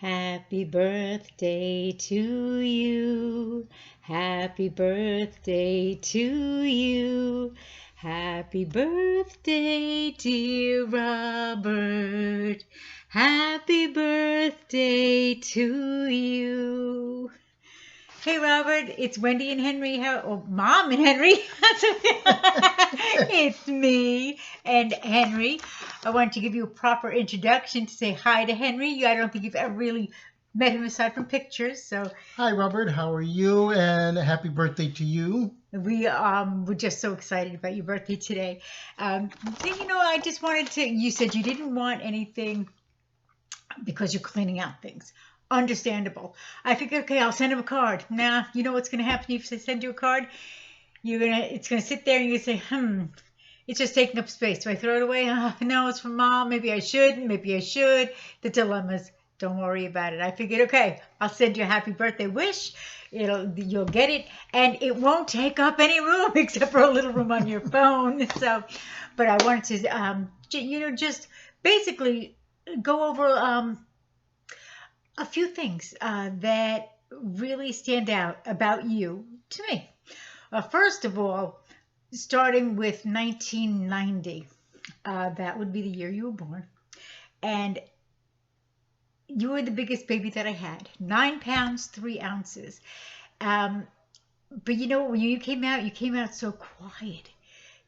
Happy birthday to you. Happy birthday to you. Happy birthday, dear Robert. Happy birthday to you. Hey Robert, it's Wendy and Henry. Mom and Henry. It's me and Henry. I wanted to give you a proper introduction to say hi to Henry. I don't think you've ever really met him aside from pictures. So Hi, Robert. How are you? And happy birthday to you. we're just so excited about your birthday today. I just wanted to. You said you didn't want anything because you're cleaning out things. Understandable. I figured, okay, I'll send him a card. Nah, you know what's going to happen if I send you a card? It's gonna sit there and you're gonna say, it's just taking up space. Do I throw it away? No, it's from mom. Maybe I shouldn't. Maybe I should. The dilemmas. Don't worry about it. I figured, okay, I'll send you a happy birthday wish. You'll get it, and it won't take up any room except for a little room on your phone. So, but I wanted to, just basically go over a few things that really stand out about you to me. First of all, starting with 1990, that would be the year you were born, and you were the biggest baby that I had, 9 pounds 3 ounces. Um, but when you came out so quiet.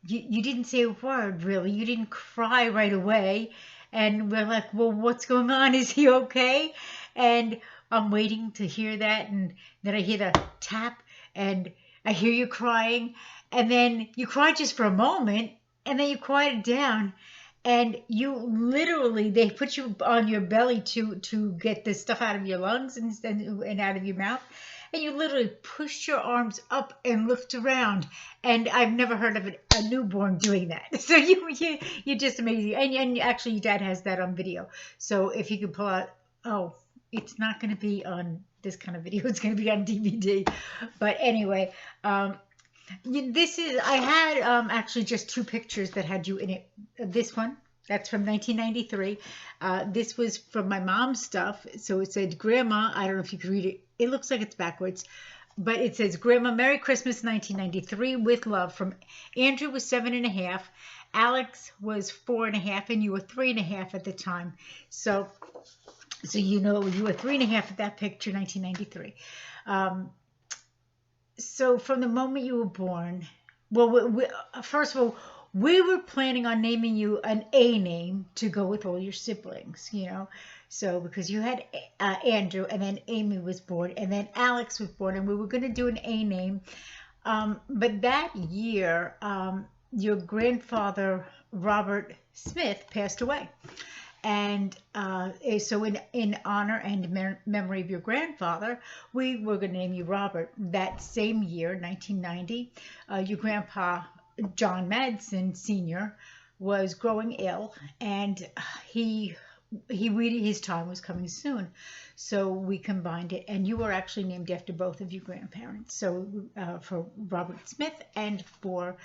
You didn't say a word really. You didn't cry right away, and we're like, well, what's going on? Is he okay? And I'm waiting to hear that, and then I hear the tap, and I hear you crying, and then you cry just for a moment, and then you quiet down, and you literally they put you on your belly to get the stuff out of your lungs and out of your mouth, and you literally pushed your arms up and looked around, and I've never heard of a newborn doing that. So you're just amazing, and actually your dad has that on video. So if you could pull out, oh, it's not going to be on this kind of video. It's going to be on DVD. But anyway, I had actually just two pictures that had you in it. This one, that's from 1993. This was from my mom's stuff. So it said, Grandma, I don't know if you can read it. It looks like it's backwards. But it says, Grandma, Merry Christmas 1993 with love from Andrew was 7.5. Alex was 4.5, and you were 3.5 at the time. So you were 3.5 at that picture, 1993. So from the moment you were born, well, first of all, we were planning on naming you an A name to go with all your siblings, So because you had Andrew, and then Amy was born, and then Alex was born, and we were going to do an A name. But that year, your grandfather, Robert Smith, passed away. And so in honor and memory of your grandfather, we were going to name you Robert. That same year, 1990, your grandpa, John Madsen Sr., was growing ill, and his time was coming soon. So we combined it, and you were actually named after both of your grandparents. So for Robert Smith and for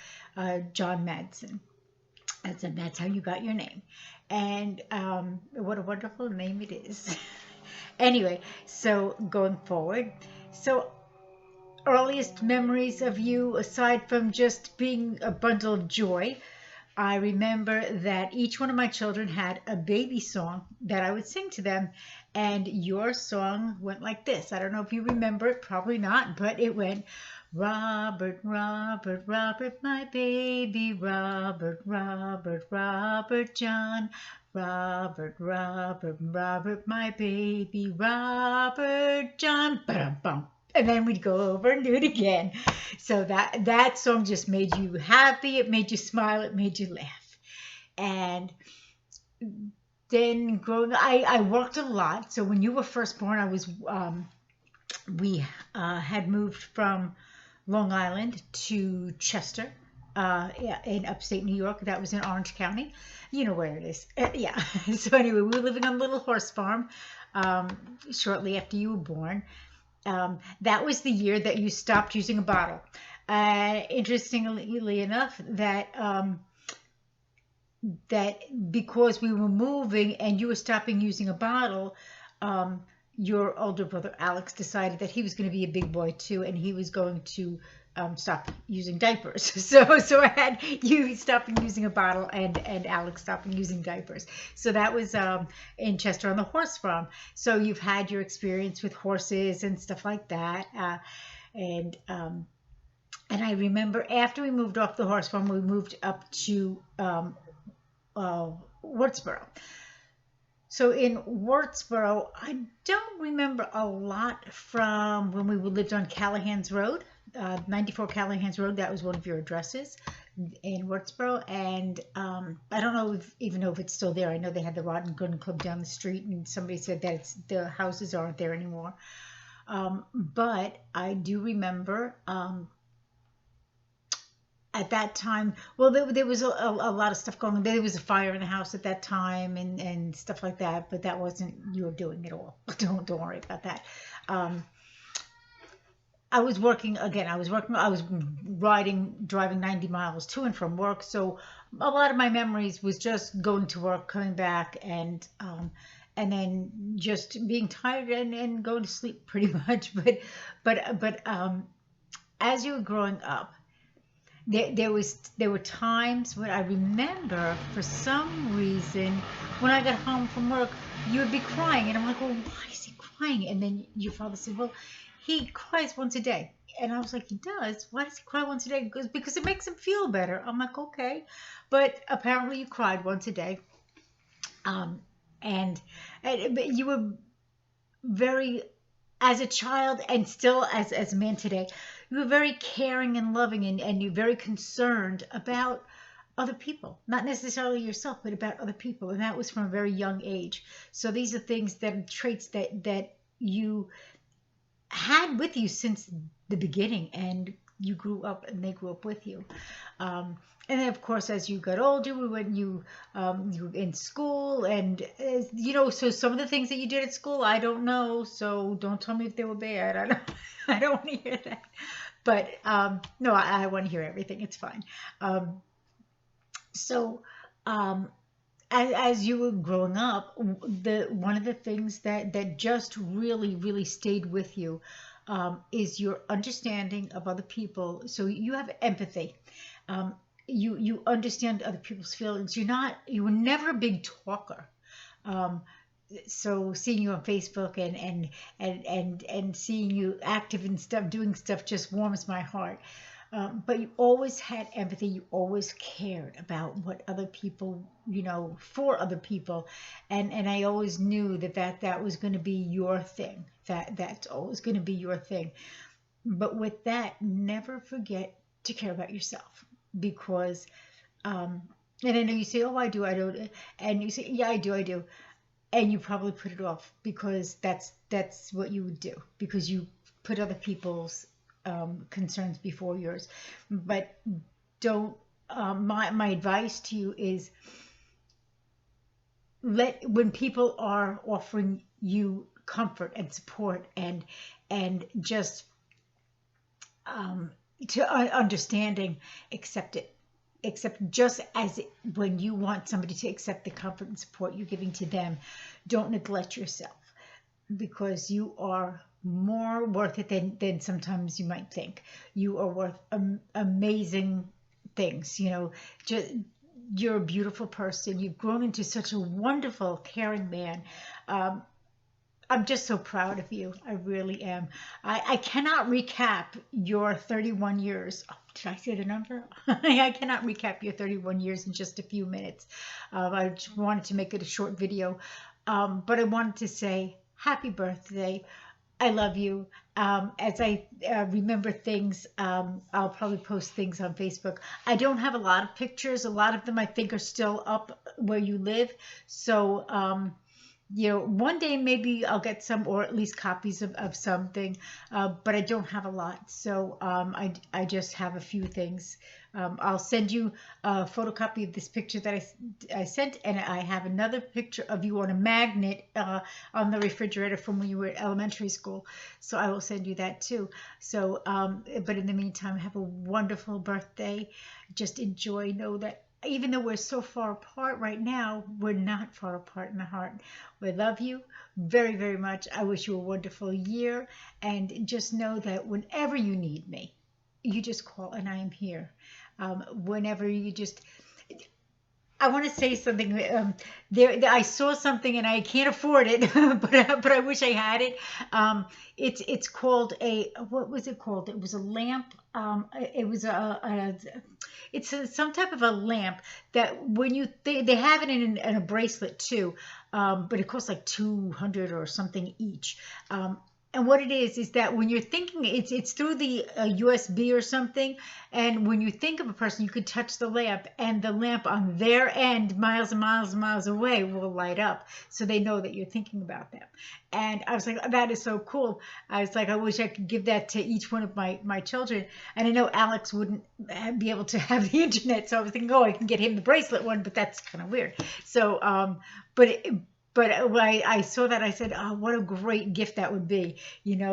John Madsen. That's how you got your name. And what a wonderful name it is. Anyway, so going forward, so earliest memories of you, aside from just being a bundle of joy, I remember that each one of my children had a baby song that I would sing to them, and your song went like this. I don't know if you remember it, probably not, but it went, Robert, Robert, Robert, my baby, Robert, Robert, Robert John, Robert, Robert, Robert, my baby, Robert John, ba-dum-bum. And then we'd go over and do it again. So that song just made you happy. It made you smile. It made you laugh. And then growing, I worked a lot. So when you were first born, we had moved from Long Island to Chester, in upstate New York. That was in Orange County. You know where it is. Yeah. So anyway, we were living on a little horse farm shortly after you were born. That was the year that you stopped using a bottle. Interestingly enough, that because we were moving and you were stopping using a bottle, your older brother Alex decided that he was going to be a big boy too, and he was going to stop using diapers. So I had you stopping using a bottle, and Alex stopping using diapers. So that was in Chester on the horse farm. So you've had your experience with horses and stuff like that, and I remember after we moved off the horse farm, we moved up to Wurtsboro. So in Wurtsboro, I don't remember a lot from when we lived on Callahan's Road, 94 Callahan's Road. That was one of your addresses in Wurtsboro. And I don't know even know if it's still there. I know they had the Rod and Gun Club down the street, and somebody said that the houses aren't there anymore. But I do remember at that time, well, there was a lot of stuff going on. There was a fire in the house at that time and stuff like that, but that wasn't your doing at all. Don't worry about that. I was working again. I was driving 90 miles to and from work. So a lot of my memories was just going to work, coming back, and then just being tired and going to sleep pretty much. But as you were growing up, there were times when I remember, for some reason, when I got home from work, you would be crying, and I'm like, well, why is he crying? And then your father said, well, he cries once a day. And I was like, he does? Why does he cry once a day? Because it makes him feel better. I'm like, okay. But apparently you cried once a day. But you were very, as a child and still as a man today, you were very caring and loving, and you're very concerned about other people, not necessarily yourself, but about other people. And that was from a very young age. So these are traits that you had with you since the beginning, and you grew up and they grew up with you. And then, of course, as you got older, you were in school, and so some of the things that you did at school, I don't know. So don't tell me if they were bad. I don't want to hear that. But no, I want to hear everything. It's fine. As you were growing up, one of the things that just really stayed with you is your understanding of other people. So you have empathy. You understand other people's feelings. You were never a big talker. So seeing you on Facebook and seeing you active and stuff, doing stuff, just warms my heart. But you always had empathy. You always cared about what other people, for other people. And I always knew that was going to be your thing. That's always going to be your thing. But with that, never forget to care about yourself, because, and I know you say, oh, I do, I don't. And you say, yeah, I do. And you probably put it off because that's what you would do, because you put other people's concerns before yours. But don't. My advice to you is, when people are offering you comfort and support and just to understanding, accept it. Except just as when you want somebody to accept the comfort and support you're giving to them, don't neglect yourself, because you are more worth it than sometimes you might think. You are worth amazing things. You're a beautiful person. You've grown into such a wonderful, caring man. I'm just so proud of you. I really am. I cannot recap your 31 years. Oh, did I say the number? I cannot recap your 31 years in just a few minutes. I just wanted to make it a short video. But I wanted to say happy birthday. I love you. As I remember things, I'll probably post things on Facebook. I don't have a lot of pictures. A lot of them I think are still up where you live. So, one day maybe I'll get some, or at least copies of something, but I don't have a lot. So I just have a few things. I'll send you a photocopy of this picture that I sent, and I have another picture of you on a magnet on the refrigerator from when you were at elementary school. So I will send you that too. So, but in the meantime, have a wonderful birthday. Just enjoy. Know that even though we're so far apart right now, we're not far apart in the heart. We love you very, very much. I wish you a wonderful year. And just know that whenever you need me, you just call and I am here. Whenever you just, I want to say something. I saw something and I can't afford it, but I wish I had it. It's called a, what was it called? It was a lamp. It was some type of a lamp that when they have it in a bracelet too, but it costs like 200 or something each. And what it is that when you're thinking, it's through the USB or something, and when you think of a person, you could touch the lamp, and the lamp on their end, miles and miles and miles away, will light up, so they know that you're thinking about them. And I was like, that is so cool. I was like, I wish I could give that to each one of my children. And I know Alex wouldn't be able to have the internet, so I was thinking, oh, I can get him the bracelet one, but that's kind of weird. So, but when I saw that, I said, "Oh, what a great gift that would be!" And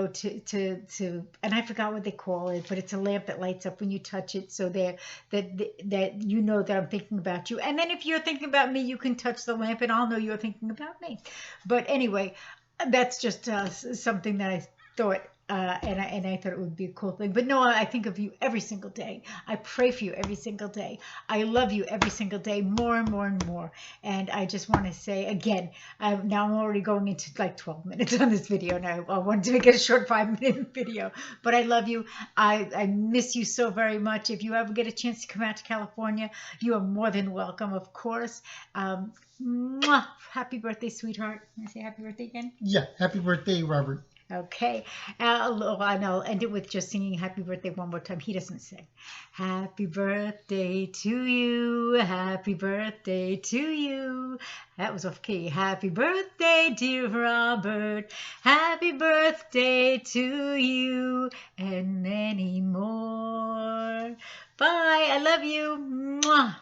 I forgot what they call it, but it's a lamp that lights up when you touch it, so that you know that I'm thinking about you. And then if you're thinking about me, you can touch the lamp, and I'll know you're thinking about me. But anyway, that's just something that I thought. And I thought it would be a cool thing. But no, I think of you every single day. I pray for you every single day. I love you every single day, more and more and more. And I just want to say again, now I'm already going into like 12 minutes on this video, and I wanted to make it a short 5-minute video. But I love you. I miss you so very much. If you ever get a chance to come out to California, you are more than welcome, of course. Mwah! Happy birthday, sweetheart. Can I say happy birthday again? Yeah, happy birthday, Robert. Okay, and I'll end it with just singing happy birthday one more time. He doesn't sing. Happy birthday to you. Happy birthday to you. That was off key. Happy birthday, dear Robert. Happy birthday to you and many more. Bye. I love you. Mwah.